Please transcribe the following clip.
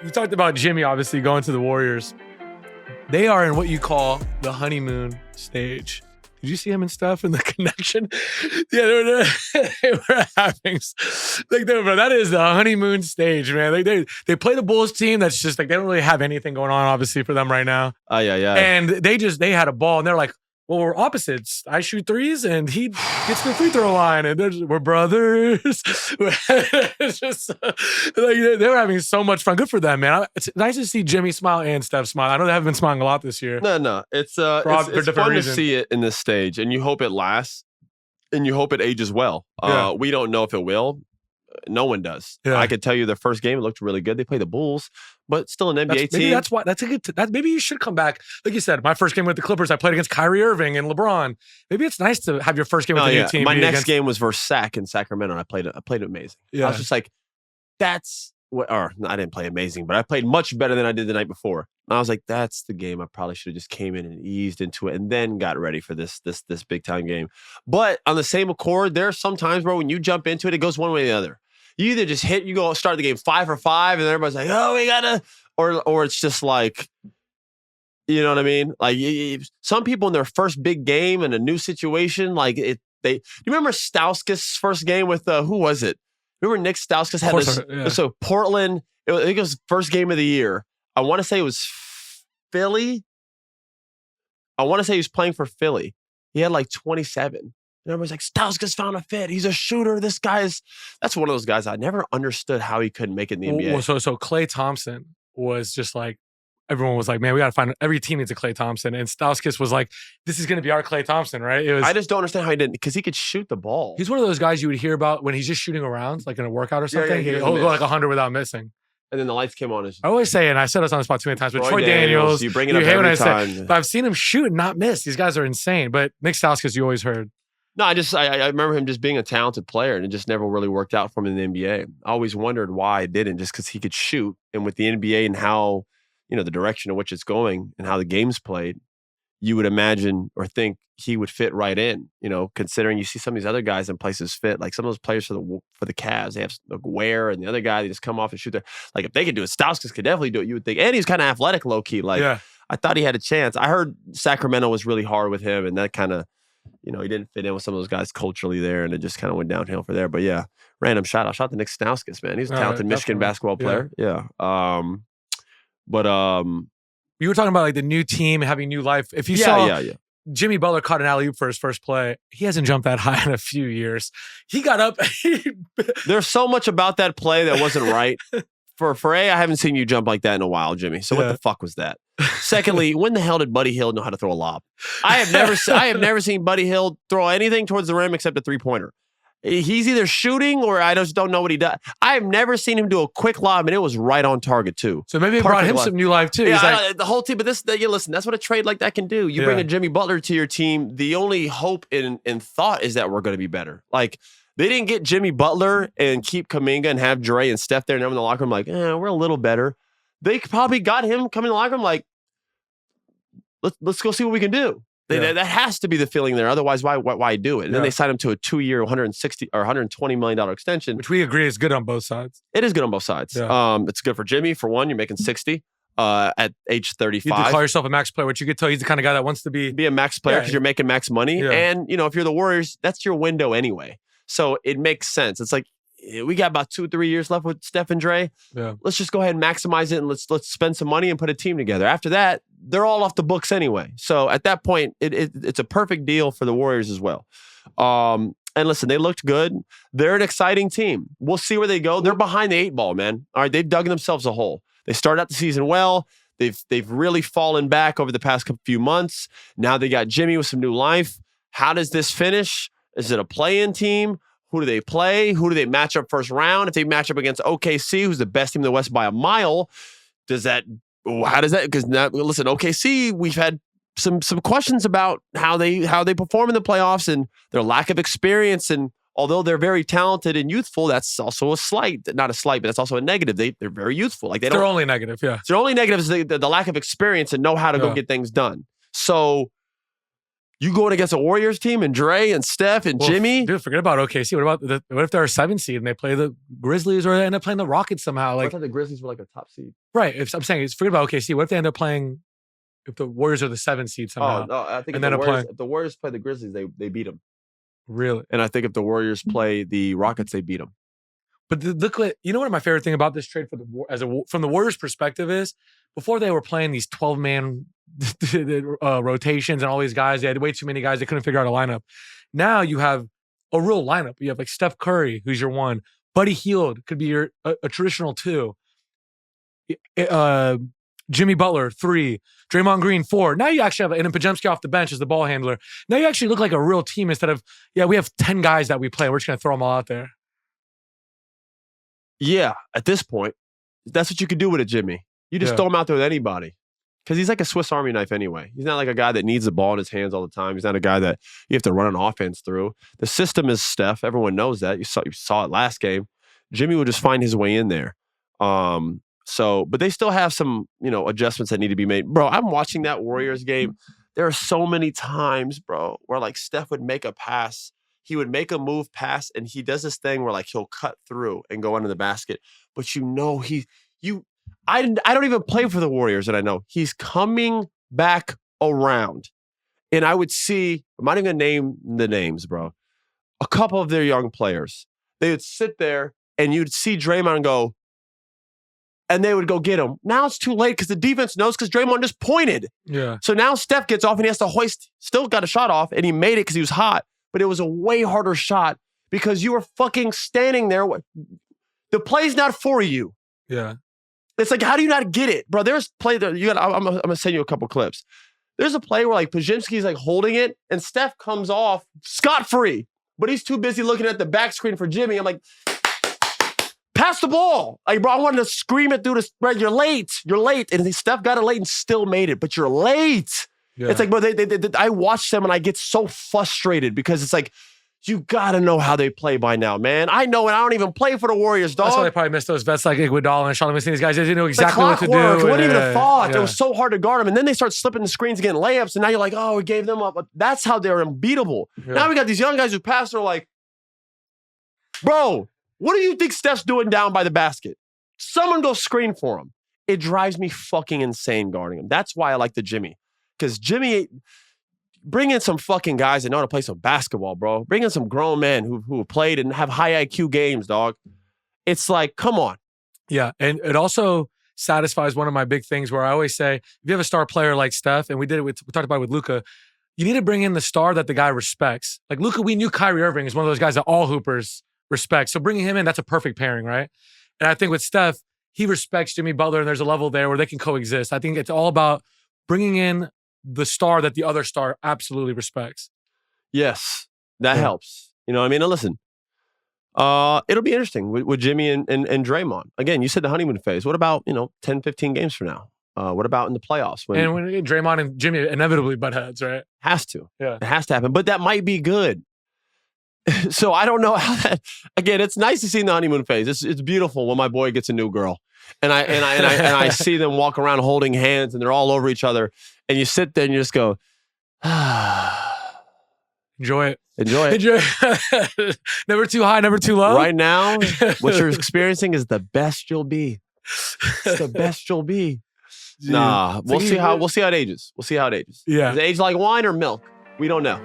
You talked about Jimmy obviously going to the Warriors. They are in what you call the honeymoon stage. Did you see him and Steph in the connection? Yeah, they were having bro, that is the honeymoon stage, man. They play the Bulls team that's just like they don't really have anything going on, obviously, for them right now. Yeah. And they had a ball and they're like, well, we're opposites. I shoot threes and he gets to the free throw line, and we're brothers. It's just they were having so much fun. Good for them, man. It's nice to see Jimmy smile and Steph smile. I know they haven't been smiling a lot this year. No. It's fun to see it in this stage, and you hope it lasts, and you hope it ages well. We don't know if it will. No one does. Yeah. I could tell you their first game, it looked really good. They play the Bulls, but still an NBA team. Maybe that's why. That's a good. Maybe you should come back. Like you said, my first game with the Clippers, I played against Kyrie Irving and LeBron. Maybe it's nice to have your first game with a new team. My next game was versus Sac in Sacramento, and I played it amazing. Yeah. I was just like, that's what. Or I didn't play amazing, but I played much better than I did the night before. And I was like, that's the game. I probably should have just came in and eased into it, and then got ready for this big time game. But on the same accord, there are some times, bro, when you jump into it, it goes one way or the other. You either just you go start the game 5 for 5, and everybody's like, oh, we gotta, or it's just like, you know what I mean? Like some people in their first big game in a new situation, like you remember Stauskas' first game with who was it? Remember Nick Stauskas had this? Yeah. So Portland, I think it was first game of the year. I want to say it was Philly. I want to say he was playing for Philly. He had like 27. And everybody's like, Stauskas found a fit. He's a shooter. That's one of those guys I never understood how he couldn't make it in the NBA. So Klay Thompson was just like, everyone was like, man, we got to find, every team needs a Klay Thompson. And Stauskas was like, this is going to be our Klay Thompson, right? I just don't understand how he didn't, because he could shoot the ball. He's one of those guys you would hear about when he's just shooting around, like in a workout or something. He'll go like 100 without missing. And then the lights came on. I always say, and I said this on the spot too many times, but Troy Daniels, you bring it up every time. But I've seen him shoot and not miss. These guys are insane. But Nick Stauskas, you always heard. No, I remember him just being a talented player, and it just never really worked out for him in the NBA. I always wondered why it didn't, just because he could shoot. And with the NBA and how, the direction in which it's going and how the game's played, you would imagine or think he would fit right in, considering you see some of these other guys in places fit. Like some of those players for the Cavs, they have like Ware and the other guy, they just come off and shoot there. Like if they could do it, Stauskas could definitely do it, you would think. And he's kind of athletic, low-key. Like I thought he had a chance. I heard Sacramento was really hard with him, and that kind of, he didn't fit in with some of those guys culturally there, and it just kind of went downhill from there. But yeah, random shout out. Shout out to Nick Stauskas, man. He's a talented Michigan basketball player. Yeah. But you were talking about like the new team having new life. If you saw Jimmy Butler caught an alley-oop for his first play, he hasn't jumped that high in a few years. He got up. There's so much about that play that wasn't right. For A, I haven't seen you jump like that in a while, Jimmy. So what the fuck was that? Secondly, when the hell did Buddy Hield know how to throw a lob? I have never seen Buddy Hield throw anything towards the rim except a 3-pointer. He's either shooting or I just don't know what he does. I have never seen him do a quick lob, and it was right on target too. So maybe it brought him some new life too. Yeah, like, the whole team. But listen, that's what a trade like that can do. You bring a Jimmy Butler to your team. The only hope and thought is that we're going to be better. Like they didn't get Jimmy Butler and keep Kuminga and have Dre and Steph there and everyone in the locker room like, we're a little better. They probably got him coming in the locker room like, let's go see what we can do. That has to be the feeling there. Otherwise, why do it? And then they signed him to a 2-year, $160 or $120 million extension, which we agree is good on both sides. It is good on both sides. Yeah. It's good for Jimmy. For one, you're making 60 at age 35. You call yourself a max player, which you could tell he's the kind of guy that wants to be a max player because you're making max money. Yeah. And if you're the Warriors, that's your window anyway. So it makes sense. It's like we got about 2-3 years left with Steph and Dre. Yeah. Let's just go ahead and maximize it and let's spend some money and put a team together. After that, they're all off the books anyway. So at that point, it's a perfect deal for the Warriors as well. And listen, they looked good. They're an exciting team. We'll see where they go. They're behind the 8 ball, man. All right, they've dug themselves a hole. They started out the season well. They've really fallen back over the past few months. Now they got Jimmy with some new life. How does this finish? Is it a play-in team? Who do they play? Who do they match up first round? If they match up against OKC, who's the best team in the West by a mile, how does that? Because now, listen, OKC, we've had some questions about how they perform in the playoffs and their lack of experience. And although they're very talented and youthful, that's also not a slight, but that's also a negative. They're very youthful. Like their only negative, yeah. Their only negative is the lack of experience and know how to go get things done. So You going against a Warriors team and Dre and Steph and Jimmy? Dude, forget about OKC. What if they're a 7 seed and they play the Grizzlies or they end up playing the Rockets somehow? I thought the Grizzlies were like a top seed. Right. I'm saying, forget about OKC. What if they end up playing, if the Warriors are the 7 seed somehow? Oh, no, I think if the Warriors play the Grizzlies, they beat them. Really? And I think if the Warriors play the Rockets, they beat them. But look, you know what my favorite thing about this trade from the Warriors' perspective is, before they were playing these 12-man rotations and all these guys, they had way too many guys. They couldn't figure out a lineup. Now you have a real lineup. You have like Steph Curry, who's your 1. Buddy Hield could be your a traditional 2. Jimmy Butler 3. Draymond Green 4. Now you actually have, and Pajemski off the bench as the ball handler. Now you actually look like a real team instead of, we have 10 guys that we play. We're just going to throw them all out there. Yeah, at this point, that's what you could do with a Jimmy. You just throw him out there with anybody. Because he's like a Swiss Army knife anyway. He's not like a guy that needs the ball in his hands all the time. He's not a guy that you have to run an offense through. The system is Steph. Everyone knows that. You saw it last game. Jimmy will just find his way in there. But they still have some, adjustments that need to be made. Bro, I'm watching that Warriors game. There are so many times, bro, where like Steph would make a pass. He would make a move pass, and he does this thing where like he'll cut through and go under the basket. But I don't even play for the Warriors, and I know he's coming back around. And I would see, I'm not even gonna name the names, bro. A couple of their young players. They would sit there and you'd see Draymond go, and they would go get him. Now it's too late because the defense knows because Draymond just pointed. Yeah. So now Steph gets off and he has to hoist, still got a shot off, and he made it because he was hot. But it was a way harder shot because you were fucking standing there. The play's not for you. Yeah. It's like, how do you not get it? Bro, there's play there. I'm going to send you a couple clips. There's a play where like Pajemski's like holding it and Steph comes off scot-free, but he's too busy looking at the back screen for Jimmy. I'm like, pass the ball. Like, bro, I wanted to scream it through the spread. You're late. You're late. And Steph got it late and still made it, but you're late. Yeah. It's like, bro, I watch them and I get so frustrated because it's like, you got to know how they play by now, man. I know, and I don't even play for the Warriors, dog. That's why they probably missed those vets like Iguodala and Sean Missing. These guys, they didn't know exactly what to do. It wasn't even a thought. It was so hard to guard them. And then they start slipping the screens and getting layups, and now you're like, oh, we gave them up. That's how they're unbeatable. Yeah. Now we got these young guys who pass, they're like, bro, what do you think Steph's doing down by the basket? Someone go screen for him. It drives me fucking insane guarding him. That's why I like the Jimmy. Because Jimmy, bring in some fucking guys that know how to play some basketball, bro. Bring in some grown men who played and have high IQ games, dog. It's like, come on. Yeah, and it also satisfies one of my big things where I always say, if you have a star player like Steph, and we talked about it with Luka, you need to bring in the star that the guy respects. Like Luka, we knew Kyrie Irving is one of those guys that all hoopers respect. So bringing him in, that's a perfect pairing, right? And I think with Steph, he respects Jimmy Butler, and there's a level there where they can coexist. I think it's all about bringing in the star that the other star absolutely respects. Yes, that helps. You know what I mean? Now listen, it'll be interesting with Jimmy and Draymond. Again, you said the honeymoon phase. What about, 10, 15 games from now? What about in the playoffs? When Draymond and Jimmy inevitably butt heads, right? Has to. Yeah. It has to happen. But that might be good. So I don't know how that, again, it's nice to see in the honeymoon phase. It's beautiful when my boy gets a new girl. And I see them walk around holding hands and they're all over each other. And you sit there and you just go, enjoy it. Enjoy it. Never too high, never too low. Right now, what you're experiencing is the best you'll be. It's the best you'll be. Dude, nah, we'll see how it ages. We'll see how it ages. Yeah. Does it age like wine or milk? We don't know.